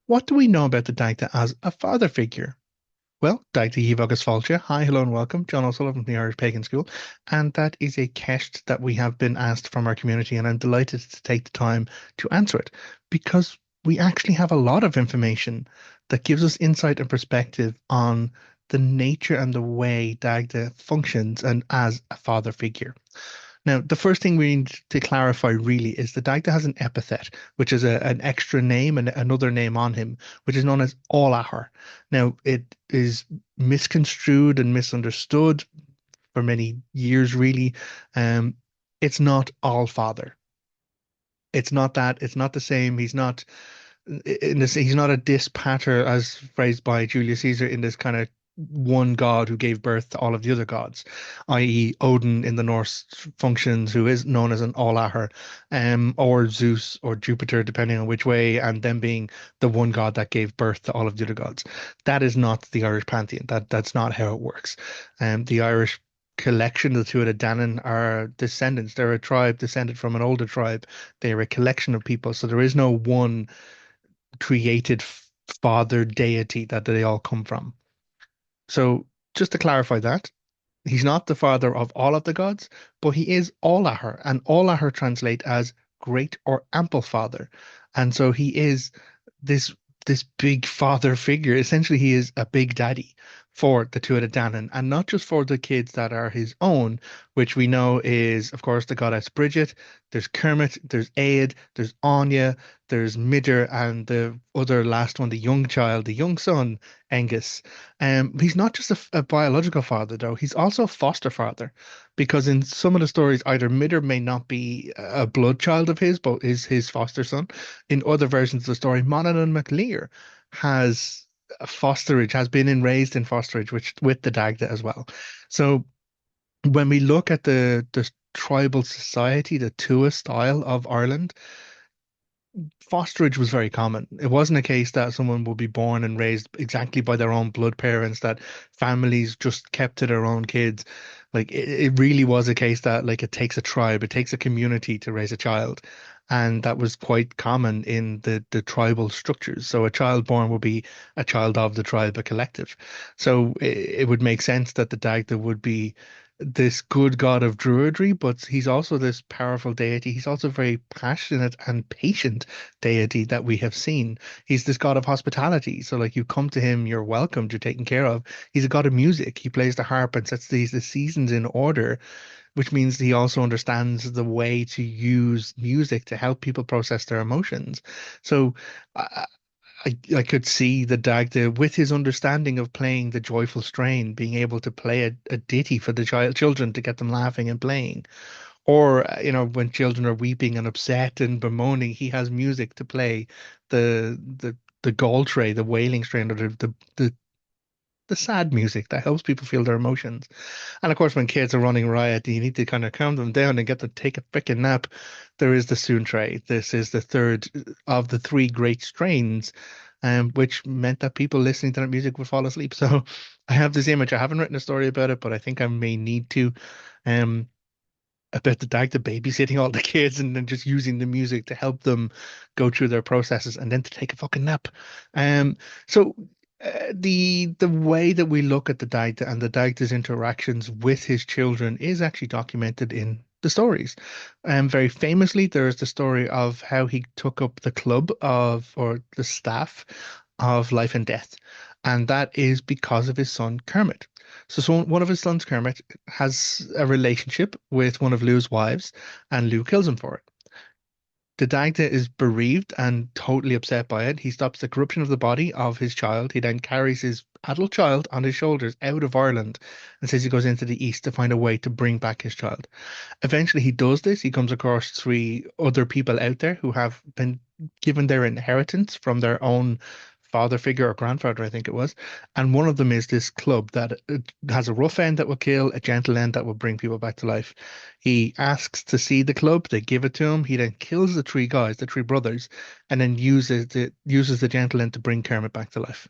What do we know about the Dagda as a father figure? Well, Dagda Eve Agus Fáilte. Hi, hello, and welcome. Jon O'Sullivan from the Irish Pagan School. And that is a question that we have been asked from our community, and I'm delighted to take the time to answer it because we actually have a lot of information that gives us insight and perspective on the nature and the way Dagda functions and as a father figure. Now, the first thing we need to clarify really is the Dagda has an epithet, which is an extra name and another name on him, which is known as Olathair. Now, it is misconstrued and misunderstood for many years, really. Um, it's not all father. It's not that. It's not the same. He's not in this. He's not a dispater as phrased by Julius Caesar in this kind of one god who gave birth to all of the other gods, i.e., Odin in the Norse functions, who is known as an Allahar, or Zeus or Jupiter, depending on which way, and them being the one god that gave birth to all of the other gods. That is not the Irish pantheon. That's not how it works. The Irish collection, the Tuatha De Danann, are descendants. They're a tribe descended from an older tribe. They are a collection of people. So there is no one created father deity that they all come from. So just to clarify that, he's not the father of all of the gods, but he is Ollahar, and Ollahar translate as great or ample father. And so he is this this big father figure. Essentially, he is a big daddy for the Tuatha De Danann, and not just for the kids that are his own, which we know is, of course, the goddess Brigid. There's Kermit, there's Aed, there's Anya, there's Midger, and the other last one, the young child, the young son, Angus. He's not just a biological father, though. He's also a foster father, because in some of the stories, either Midder may not be a blood child of his, but is his foster son. In other versions of the story, Manannán Mac Lir has a fosterage, has been in raised in fosterage, which with the Dagda as well. So when we look at the tribal society, the Tua style of Ireland, fosterage was very common. It wasn't a case that someone would be born and raised exactly by their own blood parents, that families just kept to their own kids. Like it really was a case that like it takes a tribe, it takes a community to raise a child. And that was quite common in the tribal structures. So a child born would be a child of the tribe, a collective. So it would make sense that the Dagda would be this good god of druidry, but he's also this powerful deity. He's also very passionate and patient deity that we have seen. He's this god of hospitality. So, like, you come to him, you're welcomed, you're taken care of. He's a god of music. He plays the harp and sets the seasons in order, which means he also understands the way to use music to help people process their emotions. So, I could see the Dagda with his understanding of playing the joyful strain, being able to play a ditty for the children to get them laughing and playing. Or, when children are weeping and upset and bemoaning, he has music to play the tray, the wailing strain, or the sad music that helps people feel their emotions. And of course, when kids are running riot, you need to kind of calm them down and get them to take a freaking nap. There is the tray. This is the third of the three great strains, which meant that people listening to that music would fall asleep. So I have this image. I haven't written a story about it, but I think I may need to. Um, about the Dagda babysitting all the kids and then just using the music to help them go through their processes and then to take a fucking nap. So the way that we look at the Dagda and the Dagda's interactions with his children is actually documented in the stories. Very famously, there is the story of how he took up the club of, or the staff of life and death, and that is because of his son Kermit. So one of his sons, Kermit, has a relationship with one of Lou's wives, and Lou kills him for it. The Dagda is bereaved and totally upset by it. He stops the corruption of the body of his child. He then carries his adult child on his shoulders out of Ireland and says he goes into the east to find a way to bring back his child. Eventually, he does this. He comes across three other people out there who have been given their inheritance from their own father figure or grandfather, I think it was. And one of them is this club that has a rough end that will kill, a gentle end that will bring people back to life. He asks to see the club. They give it to him. He then kills the three guys, the three brothers, and then uses the gentle end to bring Kermit back to life.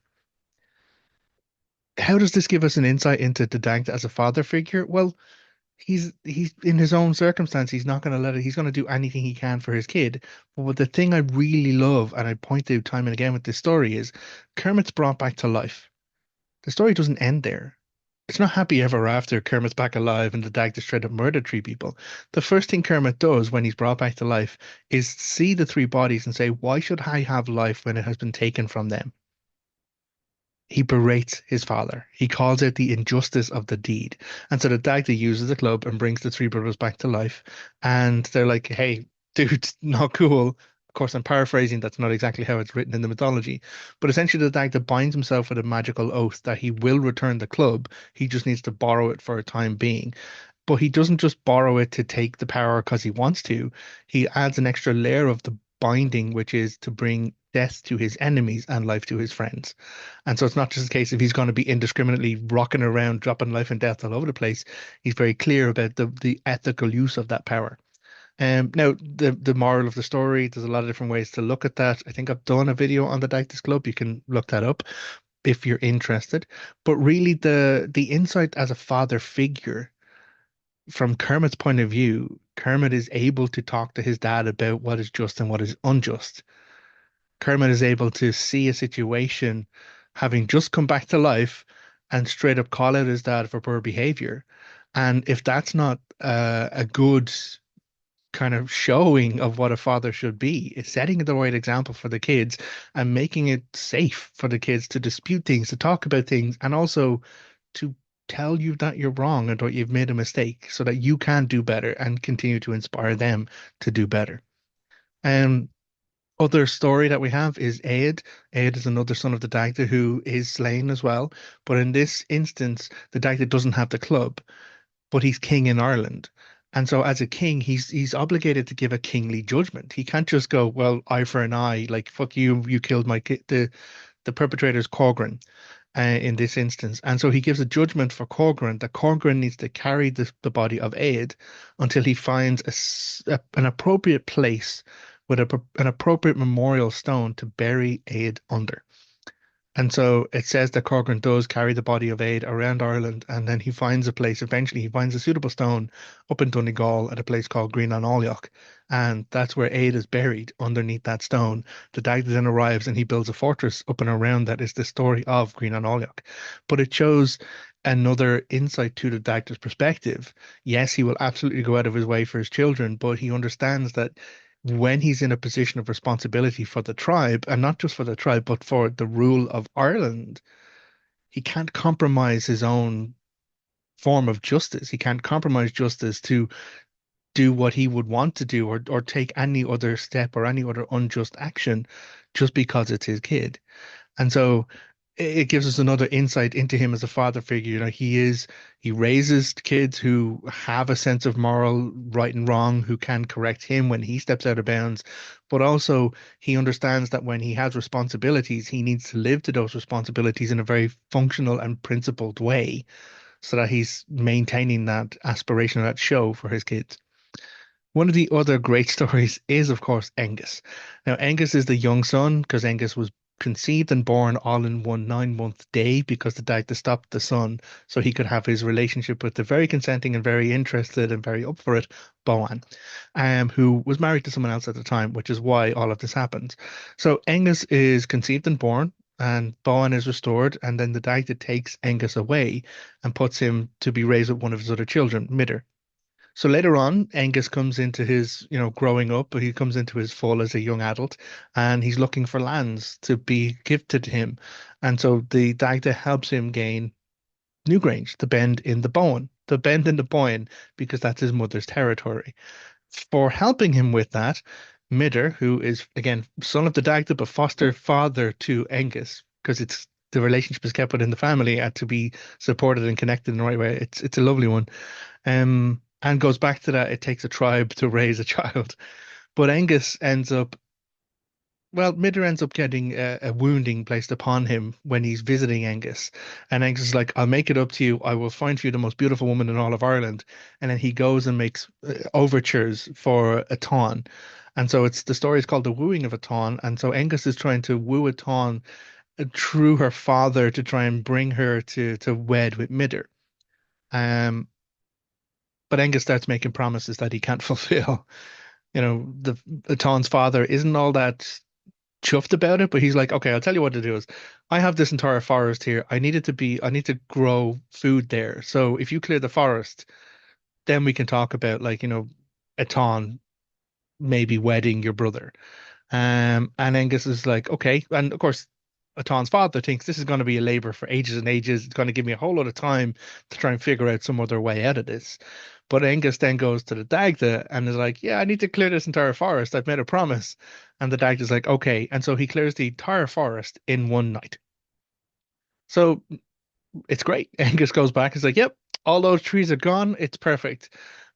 How does this give us an insight into the Dagda as a father figure? Well, he's in his own circumstance. He's not going to let it. He's going to do anything he can for his kid. But the thing I really love, and I point out time and again with this story, is Kermit's brought back to life. The story doesn't end there. It's not happy ever after. Kermit's back alive and the Dagda straight up murdered three people. The first thing Kermit does when he's brought back to life is see the three bodies and say, "Why should I have life when it has been taken from them?" He berates his father. He calls out the injustice of the deed. And so the Dagda uses the club and brings the three brothers back to life. And they're like, hey, dude, not cool. Of course, I'm paraphrasing. That's not exactly how it's written in the mythology. But essentially, the Dagda binds himself with a magical oath that he will return the club. He just needs to borrow it for a time being. But he doesn't just borrow it to take the power because he wants to. He adds an extra layer of the binding, which is to bring death to his enemies and life to his friends. And so it's not just a case of he's going to be indiscriminately rocking around, dropping life and death all over the place. He's very clear about the ethical use of that power. Now, the moral of the story, there's a lot of different ways to look at that. I think I've done a video on the Dictus Club. You can look that up if you're interested. But really, the insight as a father figure from Kermit's point of view, Kermit is able to talk to his dad about what is just and what is unjust. Kermit is able to see a situation having just come back to life and straight up call out his dad for poor behavior. And if that's not a good kind of showing of what a father should be, it's setting the right example for the kids and making it safe for the kids to dispute things, to talk about things, and also to tell you that you're wrong and that you've made a mistake so that you can do better and continue to inspire them to do better. Um, Other story that we have is Aed. Aed is another son of the Dagda who is slain as well. But in this instance, the Dagda doesn't have the club, but he's king in Ireland. And so as a king, he's obligated to give a kingly judgment. He can't just go, well, eye for an eye, like fuck you, you killed my kid. The perpetrator is Corcoran in this instance. And so he gives a judgment for Corcoran that Corcoran needs to carry the body of Aed until he finds an appropriate place with an appropriate memorial stone to bury Aed under. And so it says that Corcoran does carry the body of Aed around Ireland, and then he finds a place. Eventually, he finds a suitable stone up in Donegal at a place called Green on Oileach, and that's where Aed is buried underneath that stone. The Dagda then arrives, and he builds a fortress up and around that is the story of Green on Oileach. But it shows another insight to the Dagda's perspective. Yes, he will absolutely go out of his way for his children, but he understands that when he's in a position of responsibility for the tribe, and not just for the tribe, but for the rule of Ireland, he can't compromise his own form of justice. He can't compromise justice to do what he would want to do or take any other step or any other unjust action just because it's his kid. And so it gives us another insight into him as a father figure. He raises kids who have a sense of moral right and wrong, who can correct him when he steps out of bounds. But also he understands that when he has responsibilities, he needs to live to those responsibilities in a very functional and principled way so that he's maintaining that aspiration, that show for his kids. One of the other great stories is, of course, Angus. Now, Angus is the young son because Angus was conceived and born all in one 9-month day because the doctor stopped the son so he could have his relationship with the very consenting and very interested and very up for it Boan, who was married to someone else at the time, which is why all of this happens. So Angus is conceived and born, and Boan is restored, and then the doctor takes Angus away and puts him to be raised with one of his other children, Midder. So later on, Angus comes into his, growing up, he comes into his full as a young adult, and he's looking for lands to be gifted to him. And so the Dagda helps him gain Newgrange, the bend in the Boyne, because that's his mother's territory. For helping him with that, Midder, who is again son of the Dagda but foster father to Angus, because it's the relationship is kept within the family and to be supported and connected in the right way. It's a lovely one. And goes back to that, it takes a tribe to raise a child. But Angus ends up, well, Midder ends up getting a wounding placed upon him when he's visiting Angus. And Angus is like, I'll make it up to you. I will find for you the most beautiful woman in all of Ireland. And then he goes and makes overtures for a Taun. And so the story is called The Wooing of a Taun. And so Angus is trying to woo a Taun through her father to try and bring her to wed with Midder. Um, But Angus starts making promises that he can't fulfill. The Aton's father isn't all that chuffed about it, but he's like, okay, I'll tell you what to do is I have this entire forest here. I need to grow food there. So if you clear the forest, then we can talk about like, Aton maybe wedding your brother. And Angus is like, okay. And of course, Aton's father thinks this is going to be a labor for ages and ages. It's going to give me a whole lot of time to try and figure out some other way out of this. But Angus then goes to the Dagda and is like, yeah, I need to clear this entire forest. I've made a promise. And the Dagda's like, okay. And so he clears the entire forest in one night. So it's great. Angus goes back. He's like, yep, all those trees are gone. It's perfect.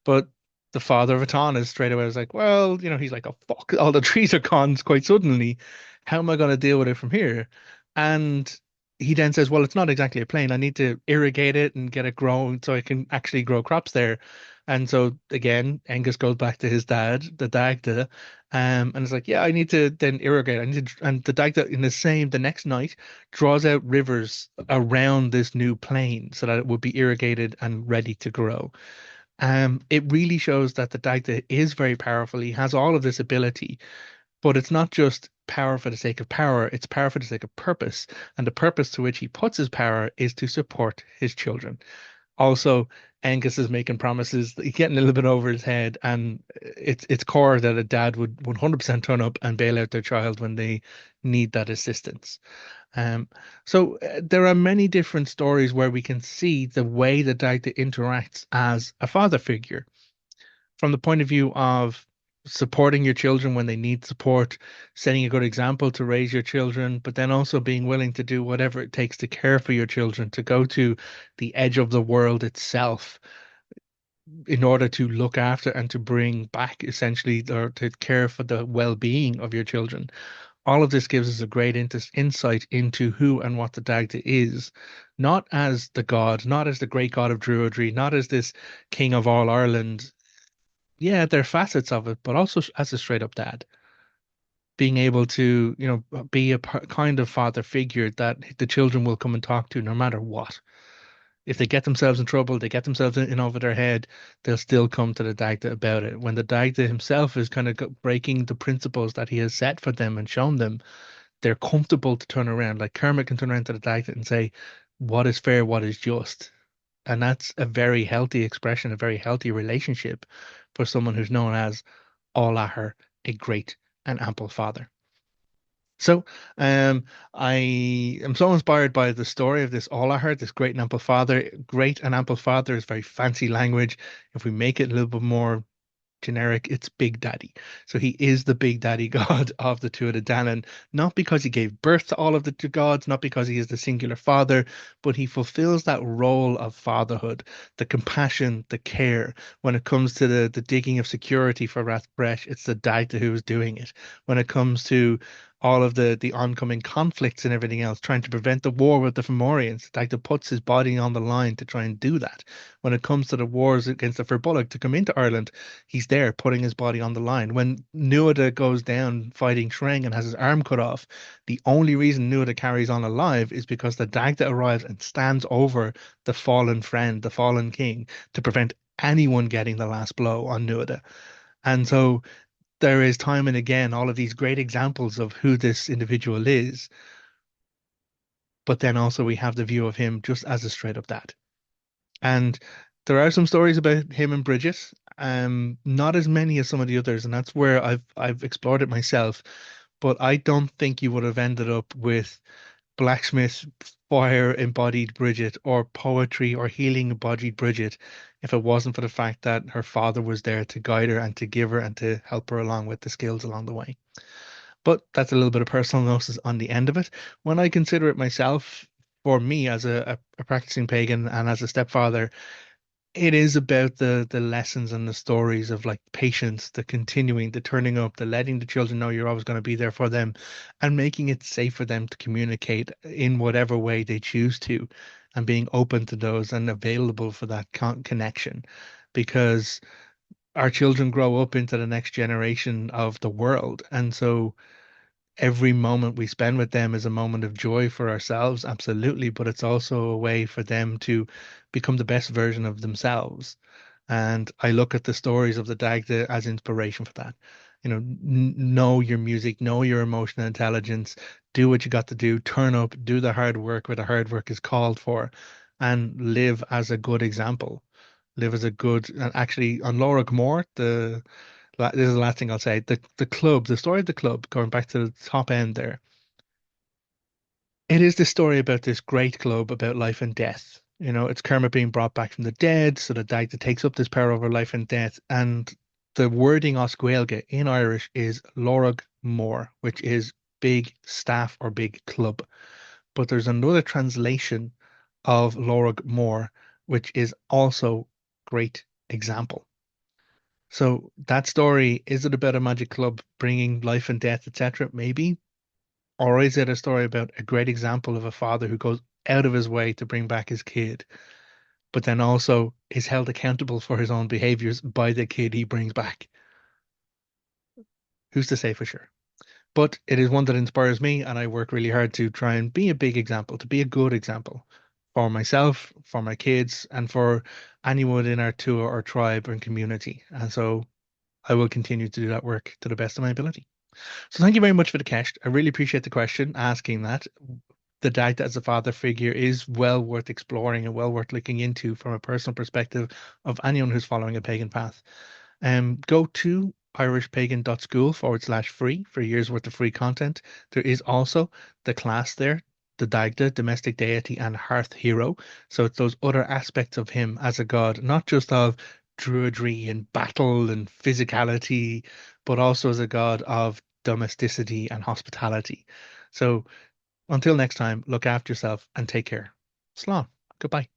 But the father of Atan is straight away was like, well, he's like, oh fuck, all the trees are gone quite suddenly. How am I going to deal with it from here? And he then says, well, it's not exactly a plain. I need to irrigate it and get it growing so I can actually grow crops there. And so again, Angus goes back to his dad, the Dagda, and it's like, yeah, I need to then irrigate. I need to, and the Dagda the next night draws out rivers around this new plain so that it would be irrigated and ready to grow. It really shows that the Dagda is very powerful. He has all of this ability, but it's not just power for the sake of power, it's power for the sake of purpose. And the purpose to which he puts his power is to support his children. Also, Angus is making promises, he's getting a little bit over his head, and it's core that a dad would 100% turn up and bail out their child when they need that assistance. Um, there are many different stories where we can see the way that Dagda interacts as a father figure from the point of view of supporting your children when they need support, setting a good example to raise your children, but then also being willing to do whatever it takes to care for your children, to go to the edge of the world itself in order to look after and to bring back essentially or to care for the well-being of your children. All of this gives us a great insight into who and what the Dagda is, not as the god, not as the great god of Druidry, not as this king of all Ireland. Yeah, they're facets of it, but also as a straight up dad, being able to, be a kind of father figure that the children will come and talk to no matter what. If they get themselves in trouble, they get themselves in over their head, they'll still come to the Dagda about it. When the Dagda himself is kind of breaking the principles that he has set for them and shown them, they're comfortable to turn around. Like Kermit can turn around to the Dagda and say, what is fair, what is just. And that's a very healthy expression, a very healthy relationship for someone who's known as Olathair, a great and ample father. So, I am so inspired by the story of this Olathair, this great and ample father. Great and ample father is very fancy language. If we make it a little bit more generic, it's Big Daddy. So he is the Big Daddy god of the Tuatha De Danann, not because he gave birth to all of the two gods, not because he is the singular father, but he fulfills that role of fatherhood, the compassion, the care. When it comes to the digging of security for Rathbresh, it's the Dagda who is doing it. When it comes to all of the oncoming conflicts and everything else, trying to prevent the war with the Fomorians, Dagda puts his body on the line to try and do that. When it comes to the wars against the Firbolg to come into Ireland, he's there putting his body on the line. When Nuada goes down fighting Shreng and has his arm cut off, the only reason Nuada carries on alive is because the Dagda arrives and stands over the fallen friend, the fallen king, to prevent anyone getting the last blow on Nuada. And so there is time and again all of these great examples of who this individual is, but then also we have the view of him just as a straight up dad. And there are some stories about him and Bridget, not as many as some of the others, and that's where I've explored it myself. But I don't think you would have ended up with blacksmith, fire embodied Bridget, or poetry or healing embodied Bridget if it wasn't for the fact that her father was there to guide her and to give her and to help her along with the skills along the way. But that's a little bit of personal gnosis on the end of it. When I consider it myself, for me as a practicing pagan and as a stepfather, it is about the lessons and the stories of like patience, the continuing, the turning up, the letting the children know you're always going to be there for them, and making it safe for them to communicate in whatever way they choose to, and being open to those and available for that connection, because our children grow up into the next generation of the world, and so every moment we spend with them is a moment of joy for ourselves, absolutely, but it's also a way for them to become the best version of themselves. And I look at the stories of the Dagda as inspiration for that. Know your music, know your emotional intelligence, do what you got to do, turn up, do the hard work where the hard work is called for, and live as a good example. Live as a good, and actually on Laura Moore, this is the last thing I'll say. The club, the story of the club, going back to the top end there, it is the story about this great club about life and death. It's Kermit being brought back from the dead, so the Dagda takes up this power over life and death. And the wording Oscuelga in Irish is Lorug Mór, which is big staff or big club. But there's another translation of Lorug Mór, which is also great example. So that story, is it about a magic club bringing life and death, etc.? Maybe. Or is it a story about a great example of a father who goes out of his way to bring back his kid, but then also is held accountable for his own behaviors by the kid he brings back? Who's to say for sure? But it is one that inspires me, and I work really hard to try and be a big example, to be a good example for myself, for my kids, and for anyone in our tour or tribe and community. And so I will continue to do that work to the best of my ability. So thank you very much for the question. I really appreciate the question asking that. The Dagda as a father figure is well worth exploring and well worth looking into from a personal perspective of anyone who's following a pagan path. Go to irishpagan.school/free for a year's worth of free content. There is also the class there, the Dagda, domestic deity and hearth hero. So it's those other aspects of him as a god, not just of druidry and battle and physicality, but also as a god of domesticity and hospitality. So until next time, look after yourself and take care. Slán. Goodbye.